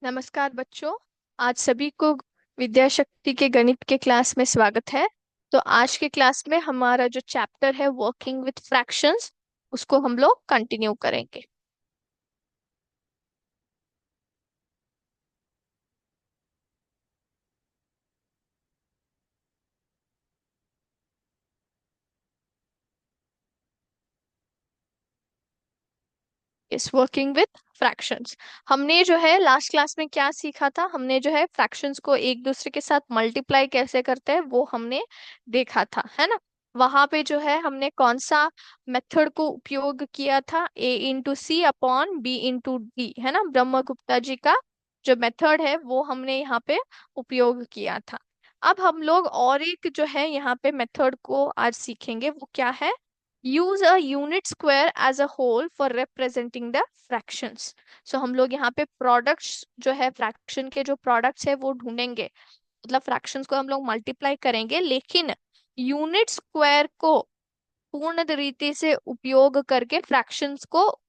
नमस्कार बच्चों। आज सभी को विद्या शक्ति के गणित के क्लास में स्वागत है। तो आज के क्लास में हमारा जो चैप्टर है वर्किंग विथ फ्रैक्शंस, उसको हम लोग कंटिन्यू करेंगे। इस वर्किंग विथ फ्रैक्शंस, हमने जो है लास्ट क्लास में क्या सीखा था, हमने जो है फ्रैक्शंस को एक दूसरे के साथ मल्टीप्लाई कैसे करते हैं वो हमने देखा था, है ना। वहां पे जो है हमने कौन सा मेथड को उपयोग किया था, A/C/B/D, है ना। ब्रह्मगुप्ता जी का जो मेथड है वो हमने यहाँ पे उपयोग किया था। अब हम लोग और एक जो है यहाँ पे मेथड को आज सीखेंगे, वो क्या है, use a unit square as a whole for representing the fractions। सो हम लोग यहाँ पे प्रोडक्ट्स जो है फ्रैक्शन के जो प्रोडक्ट्स है वो ढूंढेंगे। मतलब फ्रैक्शंस को हम लोग मल्टीप्लाई करेंगे, लेकिन यूनिट स्क्वायर को पूर्ण रीति से उपयोग करके फ्रैक्शंस को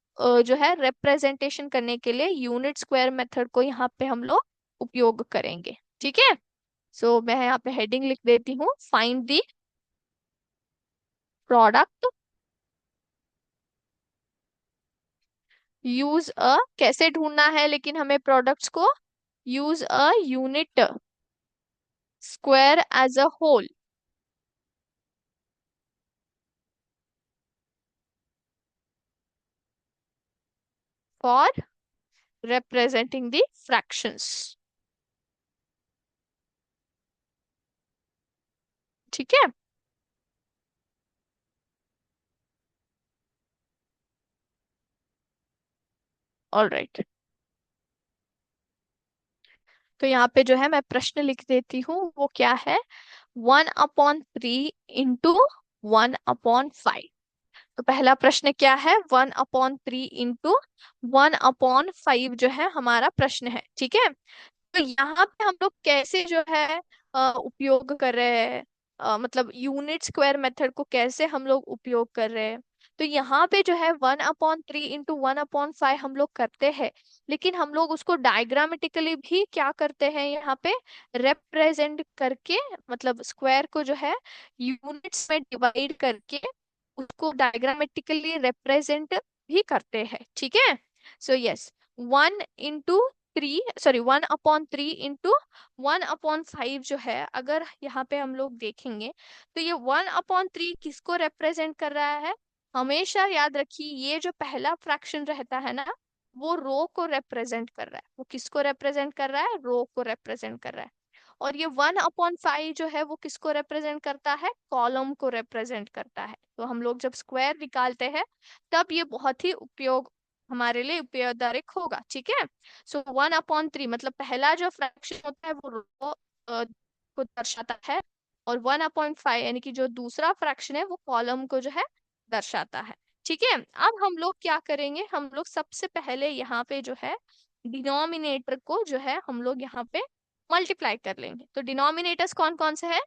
जो है रिप्रेजेंटेशन करने के लिए यूनिट स्क्वायर मेथड को यहाँ पे हम लोग उपयोग करेंगे। ठीक है। सो मैं यहाँ पे हेडिंग लिख देती हूँ, find the product use a, कैसे ढूंढना है लेकिन हमें प्रोडक्ट्स को, use a unit square as a whole for representing the fractions। ठीक है। All right. तो यहाँ पे जो है मैं प्रश्न लिख देती हूँ, वो क्या है, 1/3 इंटू 1/5। तो पहला प्रश्न क्या है, 1/3 इंटू 1/5 जो है हमारा प्रश्न है। ठीक है। तो यहाँ पे हम लोग कैसे जो है उपयोग कर रहे हैं, मतलब यूनिट स्क्वायर मेथड को कैसे हम लोग उपयोग कर रहे हैं। तो यहाँ पे जो है 1/3 इंटू 1/5 हम लोग करते हैं, लेकिन हम लोग उसको डायग्रामेटिकली भी क्या करते हैं यहाँ पे, रिप्रेजेंट करके, मतलब स्क्वायर को जो है यूनिट्स में डिवाइड करके उसको डायग्रामेटिकली रिप्रेजेंट भी करते हैं। ठीक है। सो यस, 1/3 इंटू 1/5 जो है, अगर यहाँ पे हम लोग देखेंगे तो ये 1/3 किसको रिप्रेजेंट कर रहा है। हमेशा याद रखिए, ये जो पहला फ्रैक्शन रहता है ना, वो रो को रिप्रेजेंट कर रहा है। वो किसको रिप्रेजेंट कर रहा है, रो को रिप्रेजेंट कर रहा है। और ये 1/5 जो है वो किसको रिप्रेजेंट करता है, कॉलम को रिप्रेजेंट करता है। तो हम लोग जब स्क्वायर निकालते हैं तब ये बहुत ही उपयोग, हमारे लिए उपयोगदायक होगा। ठीक है। सो 1/3 मतलब पहला जो फ्रैक्शन होता है वो रो को दर्शाता है, और 1/5 यानी कि जो दूसरा फ्रैक्शन है वो कॉलम को जो है दर्शाता है। ठीक है। अब हम लोग क्या करेंगे, हम लोग सबसे पहले यहाँ पे जो है डिनोमिनेटर को जो है हम लोग यहाँ पे मल्टीप्लाई कर लेंगे। तो डिनोमिनेटर्स कौन कौन से हैं,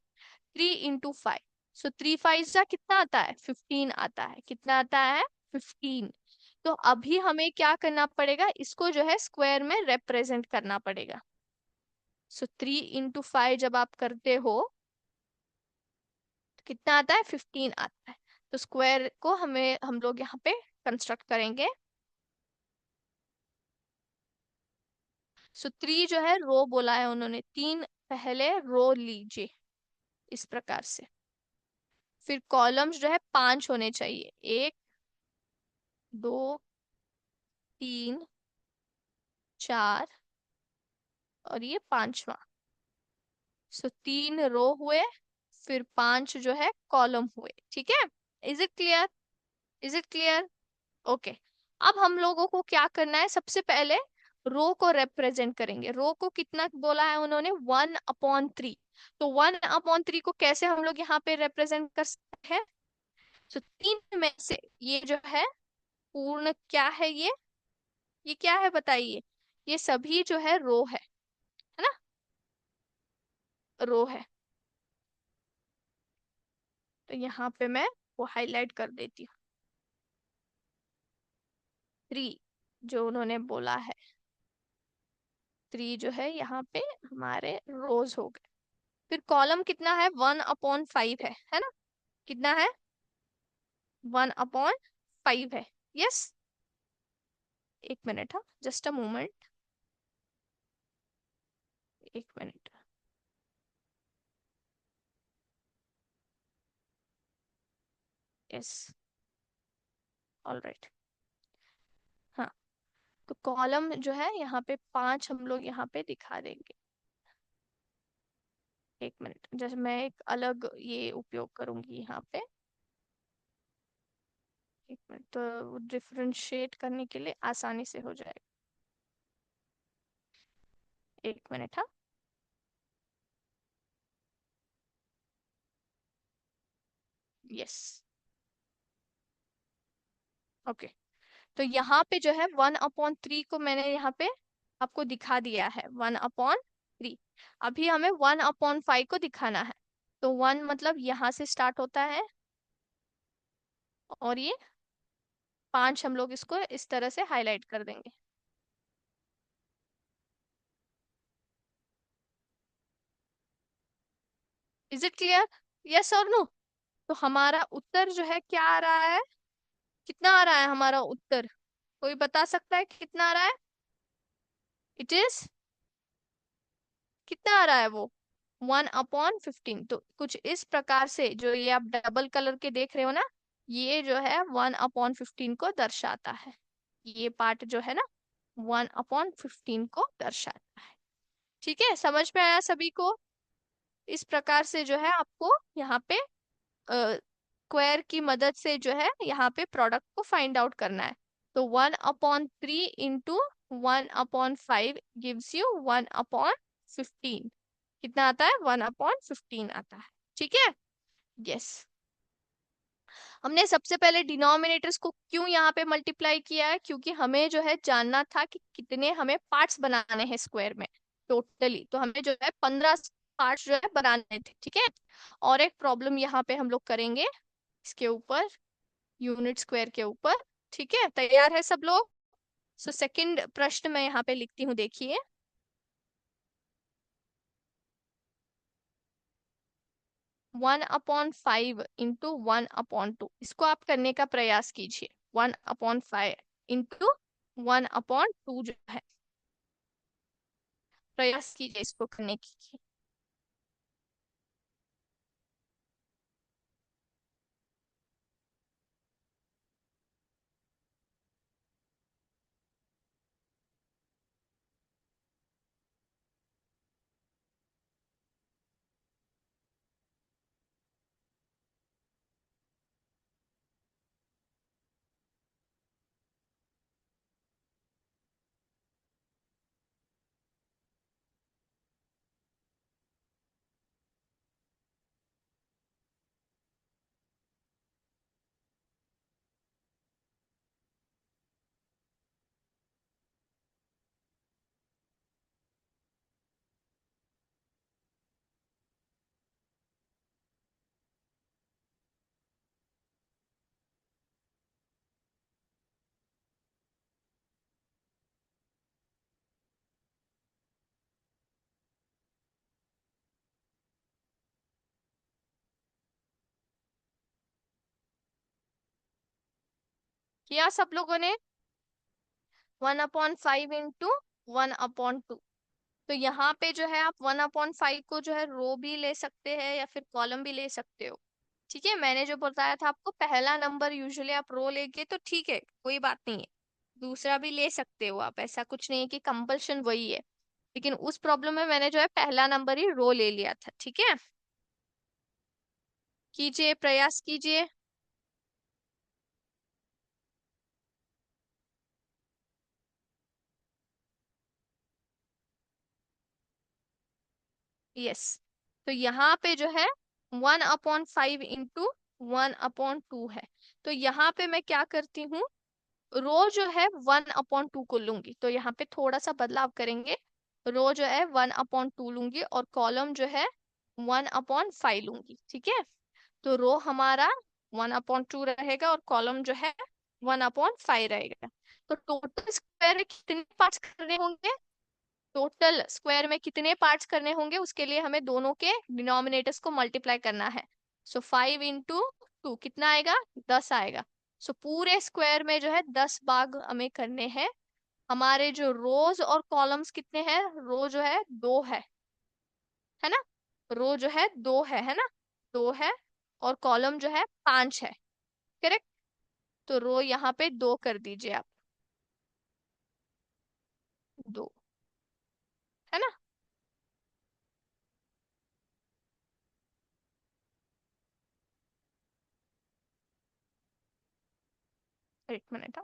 3 इंटू 5। सो 3 5 जा कितना आता है, 15 आता है। कितना आता है, 15। तो अभी हमें क्या करना पड़ेगा, इसको जो है स्क्वायर में रिप्रेजेंट करना पड़ेगा। सो 3 इंटू 5 जब आप करते हो तो कितना आता है, 15 आता है। तो स्क्वायर को हमें हम लोग यहाँ पे कंस्ट्रक्ट करेंगे। सो 3 जो है रो बोला है उन्होंने, 3 पहले रो लीजिए इस प्रकार से। फिर कॉलम्स जो है 5 होने चाहिए, 1 2 3 4, और ये पांचवा। सो 3 रो हुए, फिर 5 जो है कॉलम हुए। ठीक है। Is it clear, is it clear. Okay. अब हम लोगों को क्या करना है, सबसे पहले रो को रिप्रेजेंट करेंगे। रो को कितना बोला है उन्होंने, 1/3। तो 1/3 को कैसे हम लोग यहाँ पे रिप्रेजेंट कर सकते हैं। तो 3 में से ये जो है पूर्ण क्या है, ये क्या है बताइए, ये सभी जो है रो है ना, रो है। तो यहाँ पे मैं वो हाईलाइट कर देती हूँ, 3 जो उन्होंने बोला है, 3 जो है यहाँ पे हमारे रोज हो गए। फिर कॉलम कितना है, 1/5 है ना? कितना है? 1/5 है। यस। एक मिनट, हाँ, जस्ट अ मोमेंट। एक मिनट। यस। All right. हाँ, तो कॉलम जो है यहाँ पे 5 हम लोग यहाँ पे दिखा देंगे। एक मिनट, जैसे मैं एक अलग ये उपयोग करूंगी यहाँ पे। एक मिनट, तो डिफरेंशिएट करने के लिए आसानी से हो जाएगा। एक मिनट, हाँ। यस। ओके। तो यहाँ पे जो है 1/3 को मैंने यहाँ पे आपको दिखा दिया है, 1/3। अभी हमें 1/5 को दिखाना है। तो 1 मतलब यहाँ से स्टार्ट होता है, और ये 5 हम लोग इसको इस तरह से हाईलाइट कर देंगे। Is it clear? यस और नो? तो हमारा उत्तर जो है क्या आ रहा है? कितना आ रहा है हमारा उत्तर? कोई बता सकता है कितना आ रहा है? इट इज, कितना आ रहा है वो? 1/15। तो कुछ इस प्रकार से, जो ये आप डबल कलर के देख रहे हो ना, ये जो है 1/15 को दर्शाता है। ये पार्ट जो है ना, 1/15 को दर्शाता है। ठीक है, समझ में आया सभी को? इस प्रकार से जो है आपको यहाँ पे स्क्वायर की मदद से जो है यहाँ पे प्रोडक्ट को फाइंड आउट करना है। तो 1/3 इंटू 1/5 गिव्स यू 1/15। कितना आता है? 1/15 आता है। ठीक है। यस। हमने सबसे पहले डिनोमिनेटर्स को क्यों यहाँ पे मल्टीप्लाई किया है? क्योंकि हमें जो है जानना था कि कितने हमें पार्ट्स बनाने हैं स्क्वायर में टोटली। तो हमें जो है 15 पार्ट्स जो है बनाने थे। ठीक है। और एक प्रॉब्लम यहाँ पे हम लोग करेंगे इसके ऊपर, यूनिट स्क्वायर के ऊपर। ठीक है, तैयार है सब लोग? सो सेकंड प्रश्न मैं यहाँ पे लिखती हूँ, देखिए। 1/5 इंटू 1/2, इसको आप करने का प्रयास कीजिए। 1/5 इंटू 1/2 जो है, प्रयास कीजिए इसको करने की। किया सब लोगों ने? 1/5 इंटू 1/2। तो यहाँ पे जो है आप 1/5 को जो है रो भी ले सकते हैं या फिर कॉलम भी ले सकते हो। ठीक है, मैंने जो बताया था आपको, पहला नंबर यूजुअली आप रो लेंगे तो ठीक है, कोई बात नहीं है। दूसरा भी ले सकते हो आप, ऐसा कुछ नहीं है कि कंपल्शन वही है। लेकिन उस प्रॉब्लम में मैंने जो है पहला नंबर ही रो ले लिया था। ठीक है, कीजिए, प्रयास कीजिए। यस। तो यहाँ पे जो है 1/5 इंटू 1/2 है। तो यहाँ पे मैं क्या करती हूँ, रो जो है 1/2 को लूंगी, तो यहाँ पे थोड़ा सा बदलाव करेंगे। रो जो है 1/2 लूंगी और कॉलम जो है 1/5 लूंगी। ठीक है, तो रो हमारा 1/2 रहेगा और कॉलम जो है 1/5 रहेगा। तो टोटल स्क्वायर कितने पार्ट्स करने होंगे? टोटल स्क्वायर में कितने पार्ट्स करने होंगे, उसके लिए हमें दोनों के डिनोमिनेटर्स को मल्टीप्लाई करना है। सो 5 into 2 कितना आएगा, 10 आएगा। सो पूरे स्क्वायर में जो है 10 भाग हमें करने हैं। हमारे जो रोज और कॉलम्स कितने हैं, रो जो है 2 है ना, रो जो है 2 है ना, 2 है, और कॉलम जो है 5 है। करेक्ट। तो रो यहाँ पे 2 कर दीजिए आप, 2, है ना। एक मिनट।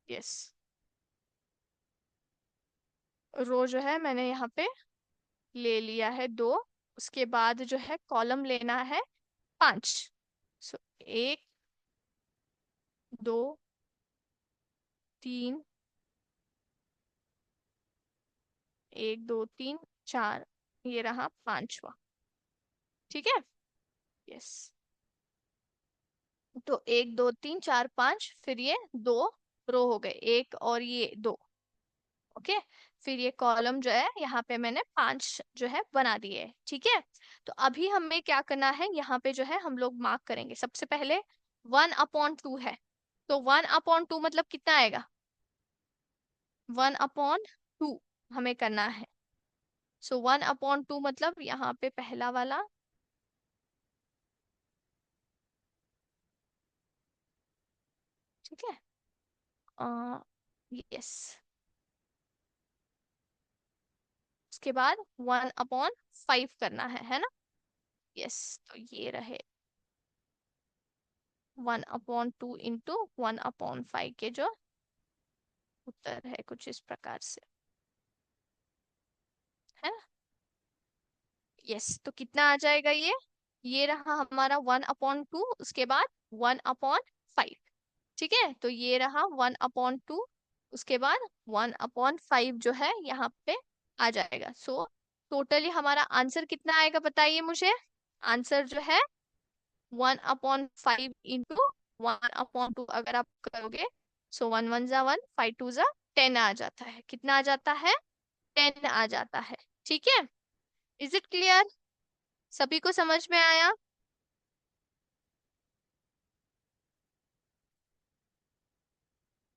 यस, रो जो है मैंने यहाँ पे ले लिया है 2। उसके बाद जो है कॉलम लेना है 5। सो 1 2 3, 1 2 3 4, ये रहा पांचवा। ठीक है। यस। तो 1 2 3 4 5, फिर ये 2 रो हो गए, एक और ये 2। ओके। फिर ये कॉलम जो है यहाँ पे मैंने 5 जो है बना दिए। ठीक है। तो अभी हमें क्या करना है, यहाँ पे जो है हम लोग मार्क करेंगे। सबसे पहले 1/2 है, तो 1/2 मतलब कितना आएगा, 1/2 हमें करना है। सो 1/2 मतलब यहाँ पे पहला वाला, ठीक है। यस। उसके बाद 1/5 करना है ना। यस। तो ये रहे 1/2 इंटू 1/5 के जो उत्तर है कुछ इस प्रकार से, है ना। यस। तो कितना आ जाएगा ये रहा हमारा 1/2, उसके बाद 1/5। ठीक है। तो ये रहा 1/2, उसके बाद 1/5 जो है यहाँ पे आ जाएगा। सो टोटली हमारा आंसर कितना आएगा बताइए मुझे। आंसर जो है 1/5 इंटू 1/2 अगर आप करोगे, सो 1 1 जा 1, 5 2 जा 10 आ जाता है। कितना आ जाता है, 10 आ जाता है। ठीक है। इज इट क्लियर, सभी को समझ में आया।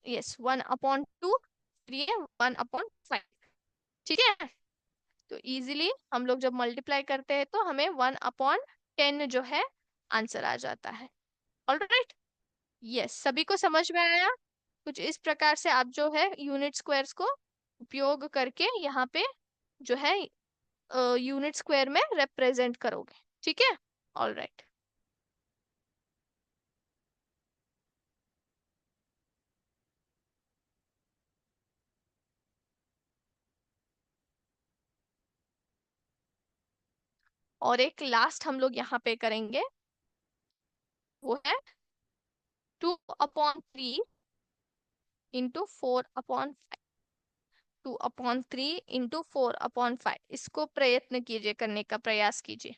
यस, 1/2, ये 1/5। ठीक है। तो इजीली हम लोग जब मल्टीप्लाई करते हैं तो हमें 1/10 जो है आंसर आ जाता है। ऑलराइट। यस, सभी को समझ में आया। कुछ इस प्रकार से आप जो है यूनिट स्क्वायर्स को उपयोग करके यहाँ पे जो है यूनिट स्क्वायर में रिप्रेजेंट करोगे। ठीक है। ऑलराइट। और एक लास्ट हम लोग यहाँ पे करेंगे, वो है 2/3 इंटू 4/5। 2/3 इंटू 4/5, इसको प्रयत्न कीजिए, करने का प्रयास कीजिए।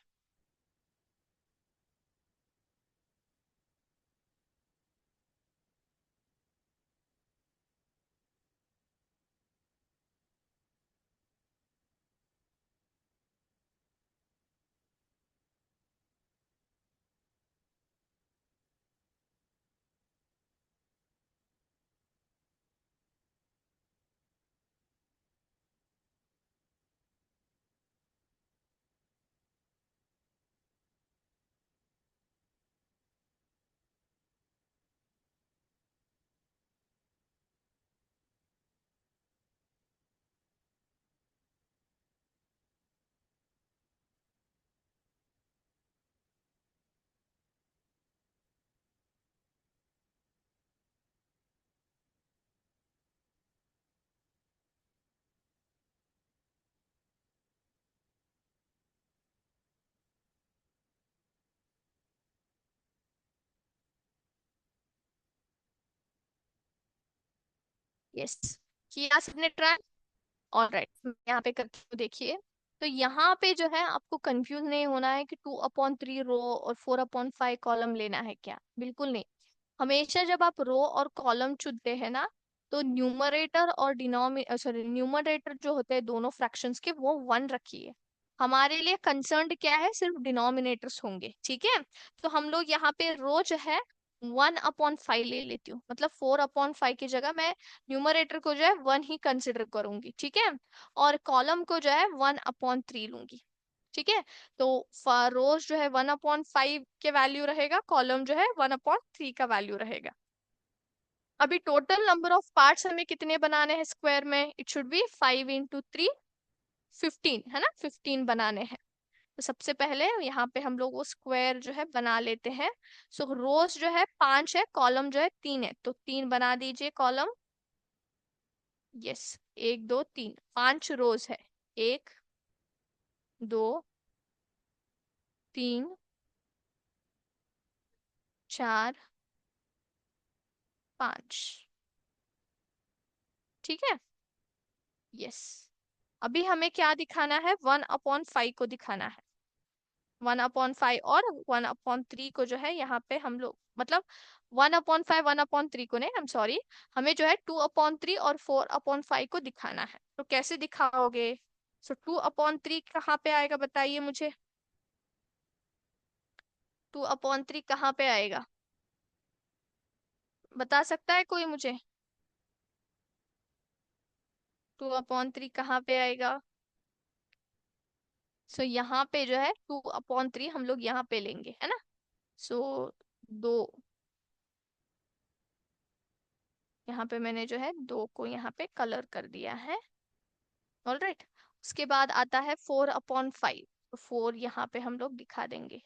यस, किया सबने ट्राई। ऑलराइट, यहाँ पे करके तो देखिए। तो यहाँ पे जो है आपको कंफ्यूज नहीं होना है कि 2/3 रो और 4/5 कॉलम लेना है, क्या, बिल्कुल नहीं। हमेशा जब आप रो और कॉलम चुनते हैं ना, तो न्यूमरेटर और न्यूमरेटर जो होते हैं दोनों फ्रैक्शंस के, वो 1 रखिए। हमारे लिए कंसर्न्ड क्या है, सिर्फ डिनोमिनेटर्स होंगे, ठीक है। तो हम लोग यहाँ पे रो जो है 1/5 ले लेती हूँ, मतलब 4/5 की जगह मैं न्यूमरेटर को जो है 1 ही कंसिडर करूंगी, ठीक है। और कॉलम को जो है 1/3 लूंगी, ठीक है। तो रोज जो है 1/5 के वैल्यू रहेगा, कॉलम जो है 1/3 का वैल्यू रहेगा। अभी टोटल नंबर ऑफ पार्ट्स हमें कितने बनाने हैं स्क्वायर में, इट शुड बी 5 × 3 15, है ना, 15 बनाने हैं। तो सबसे पहले यहाँ पे हम लोग वो स्क्वायर जो है बना लेते हैं। सो रोज जो है 5 है, कॉलम जो है 3 है, तो 3 बना दीजिए कॉलम। यस, 1 2 3, 5 रोज है। 1 2 3 4 5, ठीक है। यस, अभी हमें क्या दिखाना है, 1/5 को दिखाना है। 1/5 और 1/3 को जो है यहाँ पे हम लोग, मतलब 1/5 1/3 को नहीं, आई एम सॉरी, हमें जो है 2/3 और 4/5 को दिखाना है। तो कैसे दिखाओगे? सो 2/3 कहाँ पे आएगा बताइए मुझे, 2/3 कहाँ पे आएगा, बता सकता है कोई मुझे? 2/3 कहाँ पे आएगा? सो यहाँ पे जो है 2/3 हम लोग यहाँ पे लेंगे, है ना। सो 2, यहाँ पे मैंने जो है 2 को यहाँ पे कलर कर दिया है। ऑलराइट, उसके बाद आता है 4/5, तो 4 यहाँ पे हम लोग दिखा देंगे।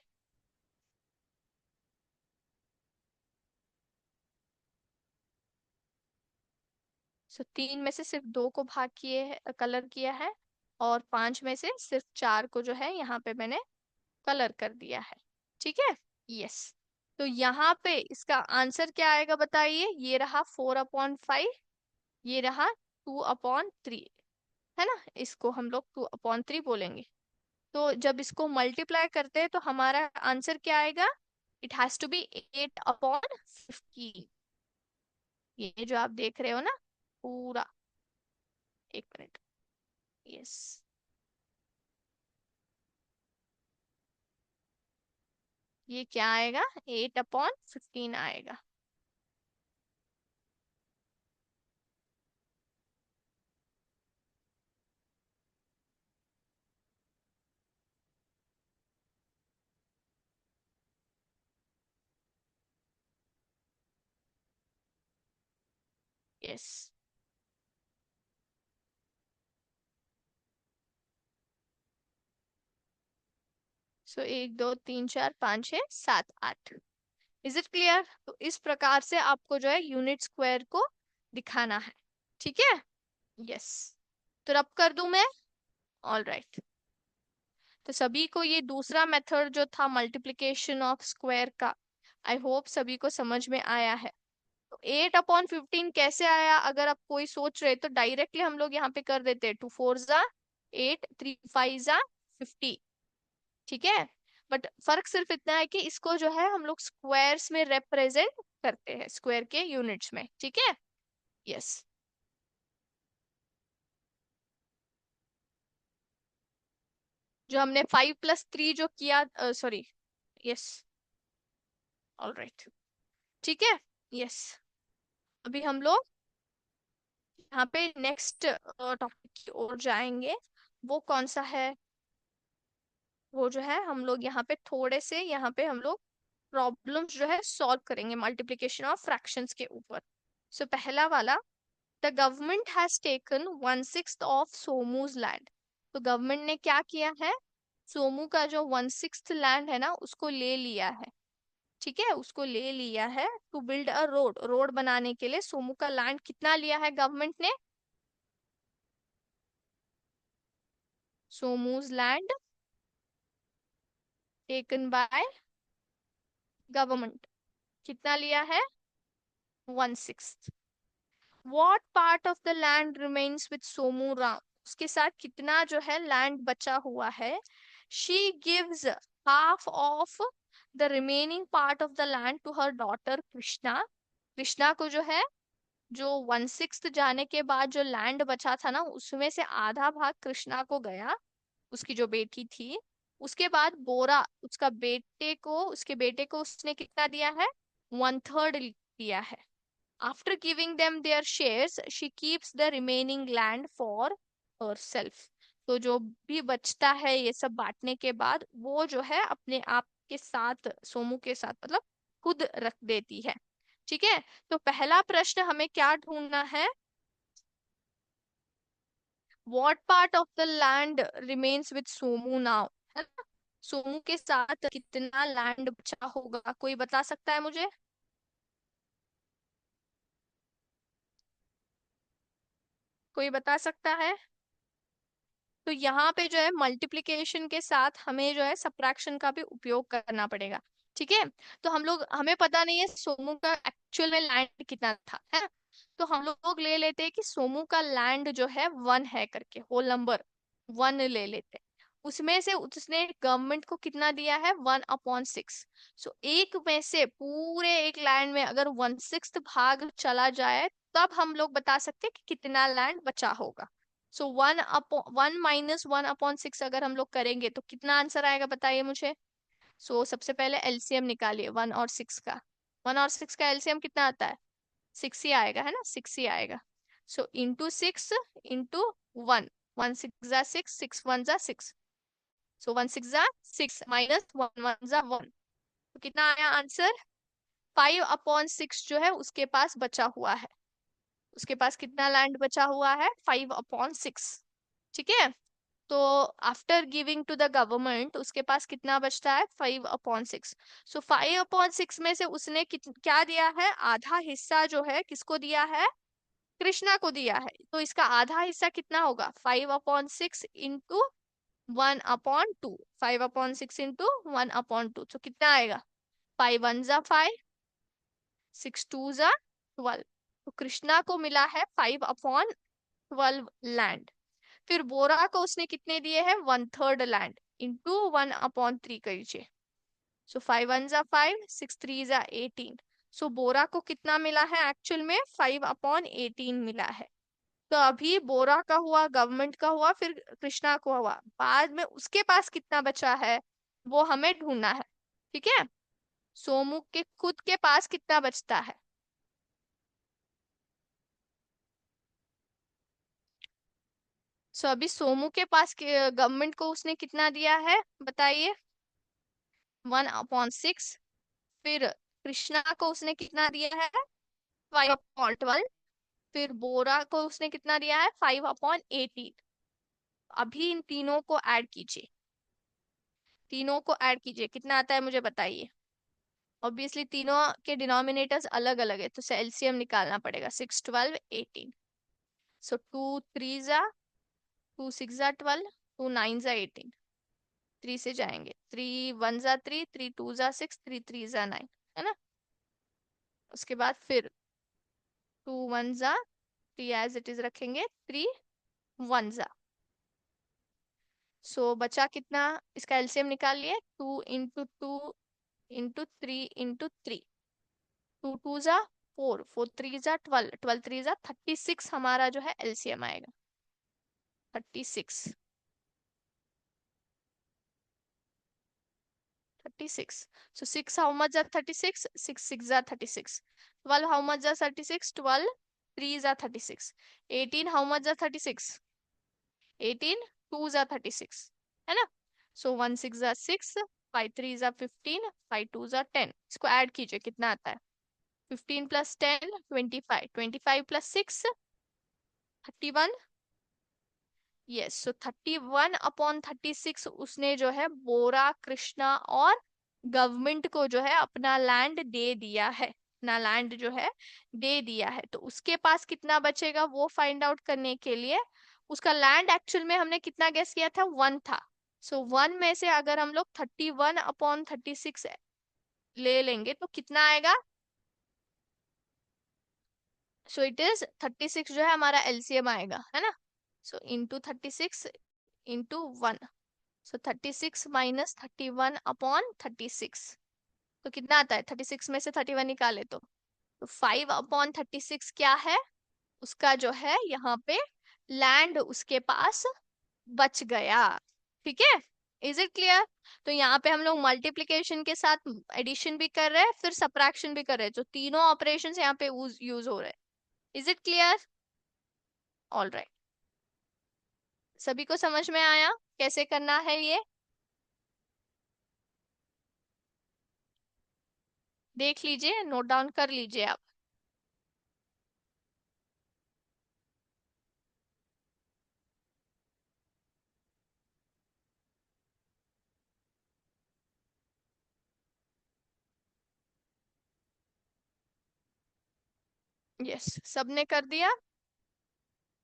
सो 3 में से सिर्फ 2 को भाग किए है, कलर किया है, और 5 में से सिर्फ 4 को जो है यहाँ पे मैंने कलर कर दिया है, ठीक है। यस, तो यहाँ पे इसका आंसर क्या आएगा बताइए, ये रहा 4/5, ये रहा 2/3, है ना, इसको हम लोग 2/3 बोलेंगे। तो जब इसको मल्टीप्लाई करते हैं तो हमारा आंसर क्या आएगा, इट हैज टू बी 8/15। ये जो आप देख रहे हो ना पूरा, एक मिनट, यस, ये क्या आएगा, 8/15 आएगा। Yes, so 1 2 3 4 5 6 7 8, is it clear? तो इस प्रकार से आपको जो है यूनिट स्क्वायर को दिखाना है, ठीक है। यस, तो रब कर दूं मैं? ऑल राइट, तो सभी को ये दूसरा मेथड जो था मल्टीप्लिकेशन ऑफ स्क्वायर का, आई होप सभी को समझ में आया है। तो 8/15 कैसे आया, अगर आप कोई सोच रहे तो डायरेक्टली हम लोग यहाँ पे कर देते हैं, 2 4 8, 3 5 50, ठीक है। बट फर्क सिर्फ इतना है कि इसको जो है हम लोग स्क्वायर्स में रिप्रेजेंट करते हैं, स्क्वायर के यूनिट्स में, ठीक है। यस, जो हमने 5 + 3 जो किया, सॉरी, यस, ऑलराइट, ठीक है। यस, अभी हम लोग यहाँ पे नेक्स्ट टॉपिक की ओर जाएंगे। वो कौन सा है, वो जो है हम लोग यहाँ पे थोड़े से, यहाँ पे हम लोग प्रॉब्लम्स जो है सॉल्व करेंगे मल्टीप्लिकेशन ऑफ फ्रैक्शंस के ऊपर। सो पहला वाला, the government has taken 1/6 of सोमूज लैंड। तो गवर्नमेंट ने क्या किया है, सोमू का जो 1/6 लैंड है ना उसको ले लिया है, ठीक है, उसको ले लिया है to build a road, road बनाने के लिए सोमू का लैंड कितना लिया है गवर्नमेंट ने, Somu's land taken by government, कितना लिया है, 1/6। What part of the land remains with Somu Ram, उसके साथ कितना जो है लैंड बचा हुआ है। She gives half of the remaining part of the land to her daughter Krishna. Krishna को जो है, जो 1/6 जाने के बाद जो लैंड बचा था ना, उसमें से आधा भाग कृष्णा को गया, उसकी जो बेटी थी। उसके बाद बोरा उसके बेटे को उसने कितना दिया है? 1/3 दिया है। After giving them there shares she keeps the remaining land for herself। तो जो भी बचता है ये सब बांटने के बाद, वो जो है अपने आप के साथ, सोमू के साथ मतलब खुद रख देती है। ठीक है। तो पहला प्रश्न हमें क्या ढूंढना है? What part of the land remains with Somu now, है ना? सोमू के साथ कितना लैंड बचा होगा, कोई बता सकता है मुझे? कोई बता सकता है? तो यहाँ पे जो है मल्टीप्लिकेशन के साथ हमें जो है सब्ट्रैक्शन का भी उपयोग करना पड़ेगा। ठीक है। तो हमें पता नहीं है सोमू का एक्चुअल में लैंड कितना था, है ना? तो हम लोग ले लेते हैं कि सोमू का लैंड जो है 1 है करके, होल नंबर 1 ले लेते हैं। उसमें से उसने गवर्नमेंट को कितना दिया है? 1/6। सो एक में से पूरे एक लैंड में अगर 1/6 भाग चला जाए, तब हम लोग बता सकते हैं कि कितना लैंड बचा होगा। सो 1 - 1/6 अगर हम लोग करेंगे तो कितना आंसर आएगा, बताइए मुझे। सो सबसे पहले एलसीएम निकालिए 1 और 6 का। 1 और 6 का एलसीएम कितना आता है? 6 ही आएगा, है ना? 6 ही आएगा। So into 6 into 1। 1 6 जा 6, 6 1 जा 6। सो 1 6 जा 6 माइनस 1 1 जा 1। तो कितना आया आंसर? 5/6 जो है उसके पास बचा हुआ है। उसके पास कितना लैंड बचा हुआ है? 5/6। ठीक है। तो after giving to the government उसके पास कितना बचता है? 5/6। सो 5/6 में से उसने क्या दिया है? आधा हिस्सा जो है किसको दिया है? कृष्णा को दिया है। तो इसका आधा हिस्सा कितना होगा? 5/6 इंटू 1/2। 5/6 इंटू 1/2 तो कितना आएगा? 5 1 जा 5, 6 2 जा 12। तो कृष्णा को मिला है 5/12 लैंड। फिर बोरा को उसने कितने दिए हैं? 1/3 लैंड इंटू 1/3 करिए। सो 5 1 जा 5, 6 3 जा 18। सो बोरा को कितना मिला है एक्चुअल में? 5/18 मिला है। तो अभी बोरा का हुआ, गवर्नमेंट का हुआ, फिर कृष्णा को हुआ, बाद में उसके पास कितना बचा है वो हमें ढूंढना है। ठीक है। सोमू के खुद के पास कितना बचता है? सो अभी सोमू के पास गवर्नमेंट को उसने कितना दिया है, बताइए। 1/6। फिर कृष्णा को उसने कितना दिया है? 5/12। फिर बोरा को उसने कितना दिया है? 5/18। अभी इन तीनों को ऐड कीजिए। तीनों को ऐड कीजिए, कितना आता है मुझे बताइए। ऑब्वियसली तीनों के डिनोमिनेटर्स अलग अलग है, तो एलसीएम निकालना पड़ेगा। 6 12 18। सो 2 3 जा 2 6 जा 12, 2 9 जा 18। 3 से जाएंगे, 3 1 जा 3, 3 2 जा 6, 3 3 जा 9, है ना? उसके बाद फिर 2 1 जा 3 एज इट इज रखेंगे, 3 1 जा। सो बचा कितना? इसका एलसीएम निकालिए। 2 इंटू 2 इंटू 3 इंटू 3। 2 2 जा 4, 4 3 जा 12, 12 3 जा 36 हमारा जो है एलसीएम आएगा। 36। 36। सो 6 हाउ मच जा 36? 6 6 जा 36। 12 हाउ मच जा 36? 12 3 जा 36। 18 हाउ मच जा 36? 18 2 जा 36, है ना? सो 1 6 जा 6, 5 3 जा 15, 5 2 जा 10। इसको ऐड कीजिए, कितना आता है? 15 + 10 25, 25 + 6 31। यस। सो 31/36 उसने जो है बोरा, कृष्णा और गवर्नमेंट को जो है अपना लैंड दे दिया है। अपना लैंड जो है दे दिया है। तो उसके पास कितना बचेगा वो फाइंड आउट करने के लिए, उसका लैंड एक्चुअल में हमने कितना गेस किया था? 1 था। सो 1 में से अगर हम लोग 31/36 ले लेंगे तो कितना आएगा? सो इट इज 36 जो है हमारा एलसीएम आएगा, है ना? So into 36 into 1। सो 36 - 31/36। तो कितना आता है, 36 में से 31 निकाले तो 5/36 क्या है, उसका जो है यहाँ पे लैंड उसके पास बच गया। ठीक है, इज इट क्लियर? तो यहाँ पे हम लोग मल्टीप्लिकेशन के साथ एडिशन भी कर रहे हैं, फिर सब्ट्रैक्शन भी कर रहे हैं, जो तीनों ऑपरेशंस यहाँ पे यूज हो रहे हैं। Is it clear? All right, सभी को समझ में आया कैसे करना है ये? देख लीजिए, नोट डाउन कर लीजिए आप। यस, सबने कर दिया?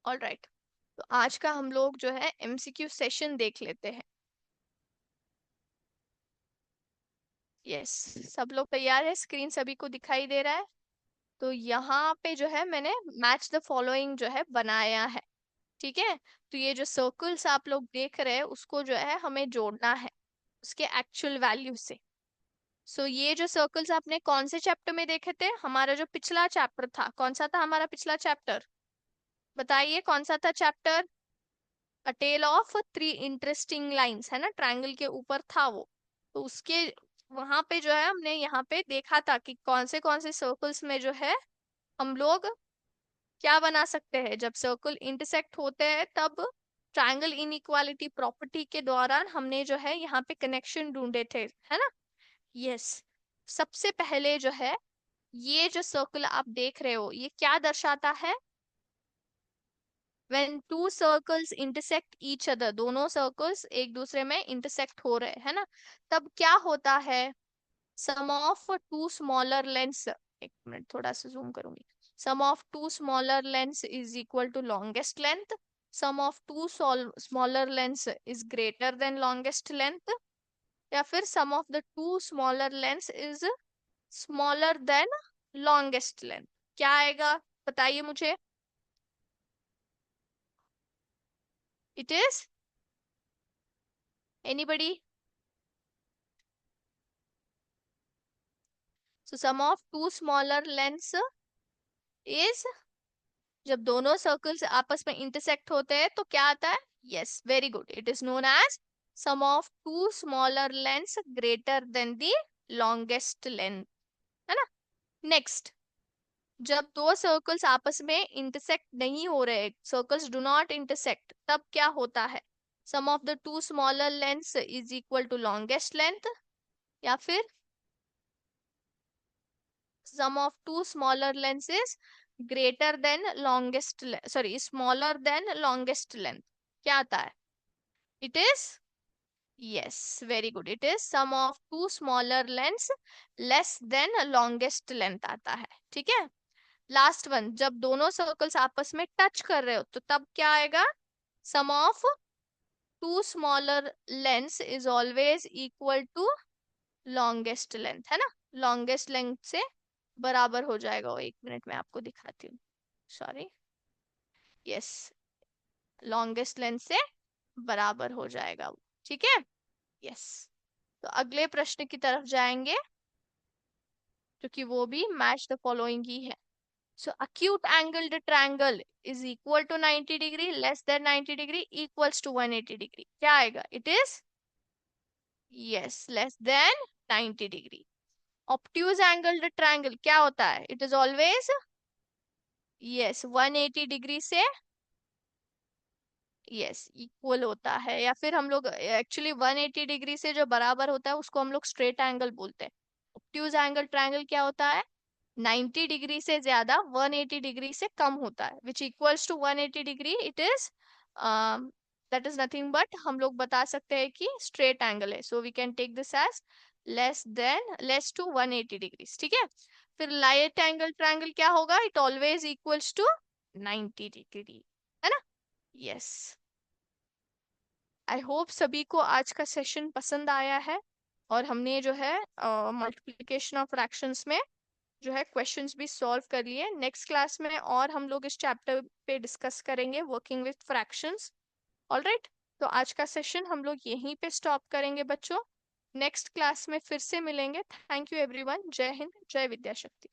ऑल राइट, तो आज का हम लोग जो है एमसीक्यू सेशन देख लेते हैं। यस, सब लोग तैयार है? स्क्रीन सभी को दिखाई दे रहा है? तो यहाँ पे जो है मैंने मैच द फॉलोइंग जो है बनाया है। ठीक है, तो ये जो सर्कल्स आप लोग देख रहे हैं उसको जो है हमें जोड़ना है उसके एक्चुअल वैल्यू से। सो ये जो सर्कल्स आपने कौन से चैप्टर में देखे थे? हमारा जो पिछला चैप्टर था, कौन सा था हमारा पिछला चैप्टर? बताइए कौन सा था chapter? A tale of three interesting lines, है ना, ट्रायंगल के ऊपर था वो। तो उसके वहां पे जो है हमने यहाँ पे देखा था कि कौन से सर्कल्स में जो है हम लोग क्या बना सकते हैं। जब सर्कल इंटरसेक्ट होते हैं तब ट्रायंगल इनइक्वालिटी प्रॉपर्टी के दौरान हमने जो है यहाँ पे कनेक्शन ढूंढे थे, है ना। यस, सबसे पहले जो है ये जो सर्कल आप देख रहे हो ये क्या दर्शाता है? when two circles intersect each other, दोनों सर्कल्स एक दूसरे में इंटरसेक्ट हो रहे हैं ना, तब क्या होता है? Sum of two smaller lengths, एक मिनट थोड़ा सा जूम करूंगी, sum of two smaller lengths is equal to longest length, sum of two smaller lengths is greater than longest length, या फिर sum of the two smaller lengths is smaller than longest length. क्या आएगा बताइए मुझे? It is anybody? So sum of two smaller lengths is, जब दोनों circles आपस में इंटरसेक्ट होते हैं तो क्या आता है? Yes, very good, it is known as sum of two smaller lengths greater than the longest length, है ना। नेक्स्ट, जब दो सर्कल्स आपस में इंटरसेक्ट नहीं हो रहे, सर्कल्स डू नॉट इंटरसेक्ट, तब क्या होता है? Sum of the two smaller lengths is equal to longest length, या फिर sum of two smaller lengths is greater than longest sorry smaller than longest length। क्या आता है? it is, yes, very good, it is sum of two smaller lengths less than longest length आता है। ठीक है, last one, जब दोनों circles आपस में टच कर रहे हो तो तब क्या आएगा? Sum of two smaller lengths is always equal to longest length, है ना, लॉन्गेस्ट लेंथ से बराबर हो जाएगा वो। एक मिनट में आपको दिखाती हूँ, सॉरी, यस, लॉन्गेस्ट लेंथ से बराबर हो जाएगा वो। ठीक है, यस। तो अगले प्रश्न की तरफ जाएंगे जो कि वो भी मैच द फॉलोइंग ही है। So acute angled triangle is equal to 90 degree, less than 90 degree, equals to 180 degree. क्या आएगा? It is, yes, less than 90 degree. Obtuse angled triangle क्या होता है? It is always, yes, 180 degree से, yes, equal होता है, या फिर हम लोग एक्चुअली 180 डिग्री से जो बराबर होता है उसको हम लोग स्ट्रेट एंगल बोलते हैं। ऑब्ट्यूज एंगल ट्रायंगल क्या होता है? 90 डिग्री से ज्यादा 180 डिग्री से कम होता है, which equals to 180 degree, it is that is nothing but, हम लोग बता सकते हैं कि स्ट्रेट एंगल है। So we can take this as less to 180 degree. ठीक है, फिर लाइट एंगल ट्रायंगल क्या होगा? It always equals to 90 degree, है ना। यस, आई होप सभी को आज का सेशन पसंद आया है, और हमने जो है मल्टीप्लिकेशन ऑफ फ्रैक्शंस में जो है क्वेश्चंस भी सॉल्व कर लिए। नेक्स्ट क्लास में और हम लोग इस चैप्टर पे डिस्कस करेंगे working with fractions. All right, तो आज का सेशन हम लोग यहीं पे स्टॉप करेंगे बच्चों। नेक्स्ट क्लास में फिर से मिलेंगे। Thank you everyone. जय हिंद, जय विद्या शक्ति।